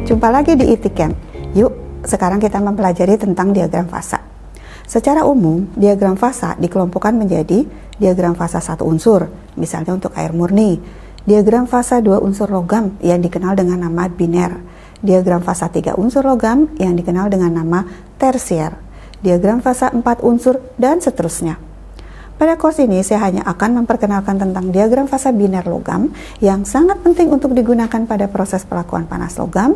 Jumpa lagi di ITCamp. Yuk, sekarang kita mempelajari tentang diagram fasa. Secara umum, diagram fasa dikelompokkan menjadi diagram fasa satu unsur, misalnya untuk air murni. Diagram fasa dua unsur logam yang dikenal dengan nama biner. Diagram fasa 3 unsur logam yang dikenal dengan nama tersier. Diagram fasa 4 unsur, dan seterusnya. Pada course ini saya hanya akan memperkenalkan tentang diagram fasa biner logam yang sangat penting untuk digunakan pada proses pelakuan panas logam,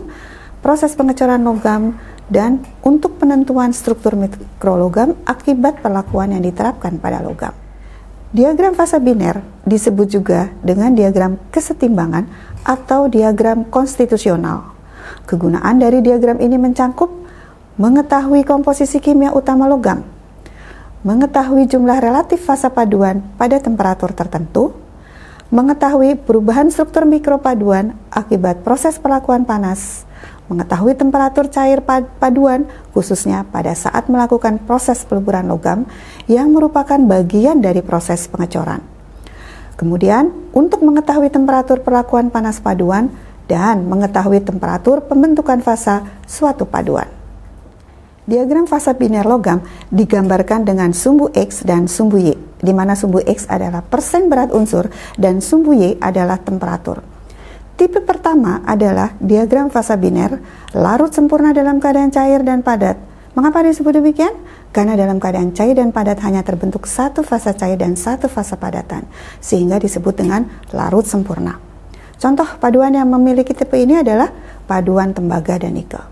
proses pengecoran logam, dan untuk penentuan struktur mikrologam akibat perlakuan yang diterapkan pada logam. Diagram fasa biner disebut juga dengan diagram kesetimbangan atau diagram konstitusional. Kegunaan dari diagram ini mencakup mengetahui komposisi kimia utama logam, mengetahui jumlah relatif fasa paduan pada temperatur tertentu, mengetahui perubahan struktur mikropaduan akibat proses perlakuan panas, mengetahui temperatur cair paduan khususnya pada saat melakukan proses peluburan logam yang merupakan bagian dari proses pengecoran. Kemudian, untuk mengetahui temperatur perlakuan panas paduan dan mengetahui temperatur pembentukan fasa suatu paduan. Diagram fasa biner logam digambarkan dengan sumbu X dan sumbu Y, di mana sumbu X adalah persen berat unsur dan sumbu Y adalah temperatur. Tipe pertama adalah diagram fasa biner, larut sempurna dalam keadaan cair dan padat. Mengapa disebut demikian? Karena dalam keadaan cair dan padat hanya terbentuk satu fasa cair dan satu fasa padatan, sehingga disebut dengan larut sempurna. Contoh paduan yang memiliki tipe ini adalah paduan tembaga dan nikel.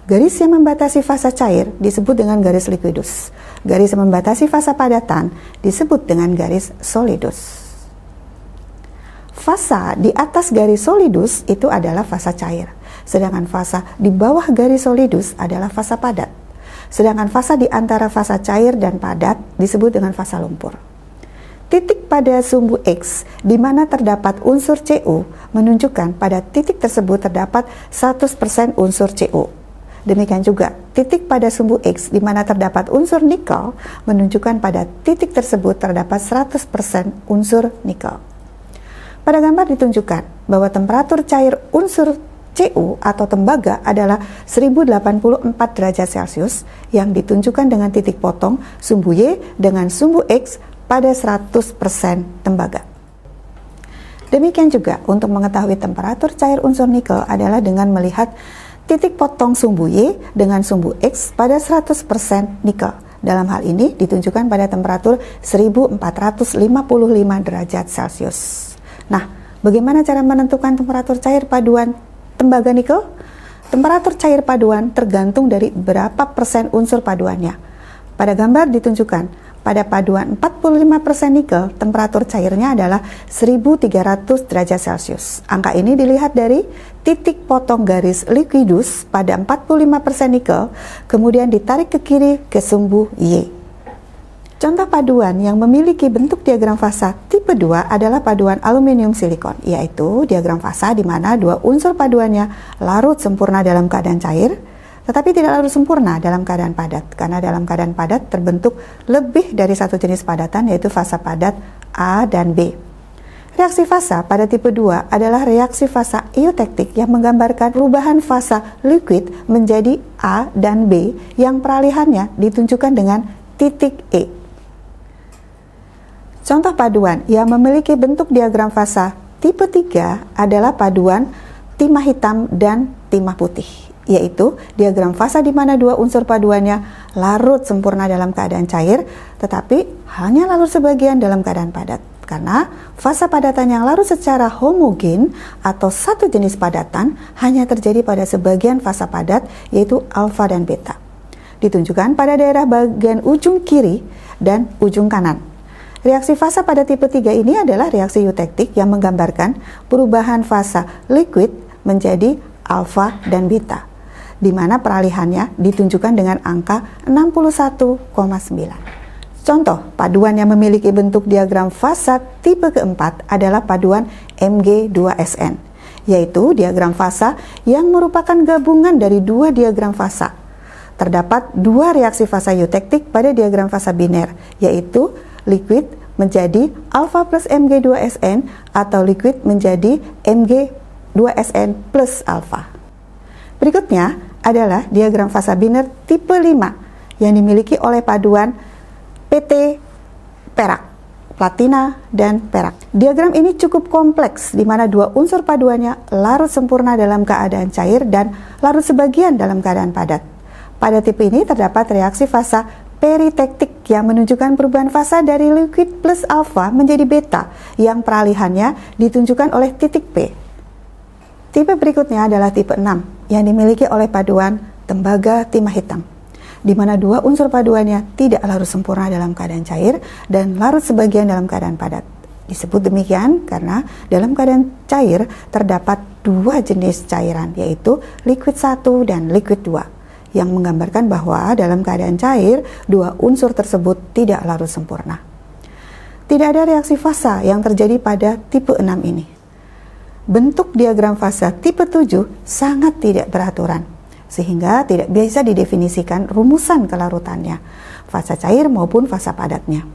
Garis yang membatasi fasa cair disebut dengan garis liquidus. Garis yang membatasi fasa padatan disebut dengan garis solidus. Fasa di atas garis solidus itu adalah fasa cair, sedangkan fasa di bawah garis solidus adalah fasa padat. Sedangkan fasa di antara fasa cair dan padat disebut dengan fasa lumpur. Titik pada sumbu X di mana terdapat unsur Cu menunjukkan pada titik tersebut terdapat 100% unsur Cu. Demikian juga, titik pada sumbu X di mana terdapat unsur nikel menunjukkan pada titik tersebut terdapat 100% unsur nikel. Pada gambar ditunjukkan bahwa temperatur cair unsur Cu atau tembaga adalah 1084 derajat Celcius yang ditunjukkan dengan titik potong sumbu Y dengan sumbu X pada 100% tembaga. Demikian juga untuk mengetahui temperatur cair unsur nikel adalah dengan melihat titik potong sumbu Y dengan sumbu X pada 100% nikel. Dalam hal ini ditunjukkan pada temperatur 1455 derajat Celcius. Nah, bagaimana cara menentukan temperatur cair paduan tembaga nikel? Temperatur cair paduan tergantung dari berapa persen unsur paduannya. Pada gambar ditunjukkan pada paduan 45% nikel, temperatur cairnya adalah 1300 derajat Celcius. Angka ini dilihat dari titik potong garis liquidus pada 45% nikel, kemudian ditarik ke kiri ke sumbu Y. Contoh paduan yang memiliki bentuk diagram fasa tipe 2 adalah paduan aluminium silikon, yaitu diagram fasa di mana dua unsur paduannya larut sempurna dalam keadaan cair, tetapi tidak larut sempurna dalam keadaan padat, karena dalam keadaan padat terbentuk lebih dari satu jenis padatan, yaitu fasa padat A dan B. Reaksi fasa pada tipe 2 adalah reaksi fasa eutektik yang menggambarkan perubahan fasa liquid menjadi A dan B yang peralihannya ditunjukkan dengan titik E. Contoh paduan yang memiliki bentuk diagram fasa tipe 3 adalah paduan timah hitam dan timah putih, yaitu diagram fasa di mana dua unsur paduannya larut sempurna dalam keadaan cair, tetapi hanya larut sebagian dalam keadaan padat. Karena fasa padatan yang larut secara homogen atau satu jenis padatan hanya terjadi pada sebagian fasa padat, yaitu alfa dan beta. Ditunjukkan pada daerah bagian ujung kiri dan ujung kanan. Reaksi fasa pada tipe 3 ini adalah reaksi eutektik yang menggambarkan perubahan fasa liquid menjadi alfa dan beta, di mana peralihannya ditunjukkan dengan angka 61,9. Contoh paduan yang memiliki bentuk diagram fasa tipe keempat adalah paduan Mg2Sn, yaitu diagram fasa yang merupakan gabungan dari dua diagram fasa. Terdapat dua reaksi fasa eutektik pada diagram fasa biner, yaitu liquid menjadi alfa plus Mg2Sn atau liquid menjadi Mg2Sn plus alfa. Berikutnya adalah diagram fasa biner tipe 5 yang dimiliki oleh paduan PT perak, platina, dan perak. Diagram ini cukup kompleks di mana dua unsur paduannya larut sempurna dalam keadaan cair dan larut sebagian dalam keadaan padat. Pada tipe ini terdapat reaksi fasa peritektik yang menunjukkan perubahan fasa dari liquid plus alpha menjadi beta yang peralihannya ditunjukkan oleh titik P. Tipe berikutnya adalah tipe 6 yang dimiliki oleh paduan tembaga timah hitam, di mana dua unsur paduannya tidak larut sempurna dalam keadaan cair dan larut sebagian dalam keadaan padat. Disebut demikian karena dalam keadaan cair terdapat dua jenis cairan, yaitu liquid 1 dan liquid 2, yang menggambarkan bahwa dalam keadaan cair dua unsur tersebut tidak larut sempurna. Tidak ada reaksi fasa yang terjadi pada tipe 6 ini. Bentuk diagram fasa tipe 7 sangat tidak beraturan, sehingga tidak bisa didefinisikan rumusan kelarutannya, fasa cair maupun fasa padatnya.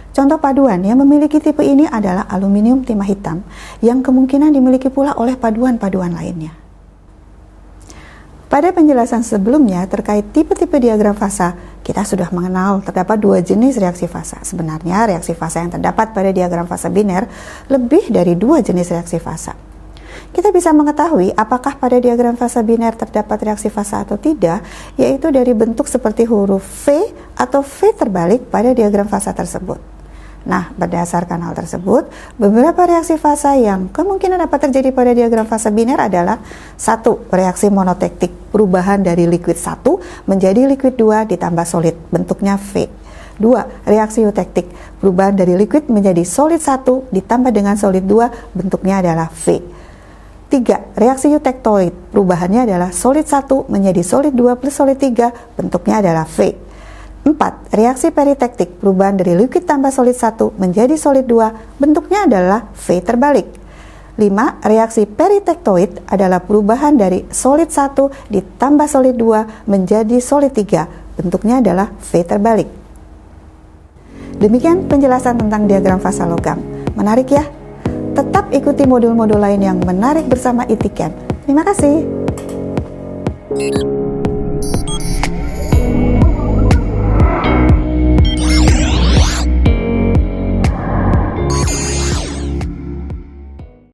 Contoh paduan yang memiliki tipe ini adalah aluminium timah hitam, yang kemungkinan dimiliki pula oleh paduan-paduan lainnya. Pada penjelasan sebelumnya terkait tipe-tipe diagram fasa, kita sudah mengenal terdapat dua jenis reaksi fasa. Sebenarnya reaksi fasa yang terdapat pada diagram fasa biner lebih dari dua jenis reaksi fasa. Kita bisa mengetahui apakah pada diagram fasa biner terdapat reaksi fasa atau tidak, yaitu dari bentuk seperti huruf V atau V terbalik pada diagram fasa tersebut. Nah, berdasarkan hal tersebut, beberapa reaksi fasa yang kemungkinan dapat terjadi pada diagram fasa biner adalah 1. Reaksi monotektik, perubahan dari liquid 1 menjadi liquid 2 ditambah solid, bentuknya V. 2. Reaksi eutektik, perubahan dari liquid menjadi solid 1 ditambah dengan solid 2, bentuknya adalah V. 3. Reaksi eutektoid, perubahannya adalah solid 1 menjadi solid 2 plus solid 3, bentuknya adalah V. 4. Reaksi peritektik, perubahan dari liquid tambah solid 1 menjadi solid 2, bentuknya adalah V terbalik. 5. Reaksi peritektoid adalah perubahan dari solid 1 ditambah solid 2 menjadi solid 3, bentuknya adalah V terbalik. Demikian penjelasan tentang diagram fasa logam. Menarik ya? Tetap ikuti modul-modul lain yang menarik bersama ITCAM. Terima kasih.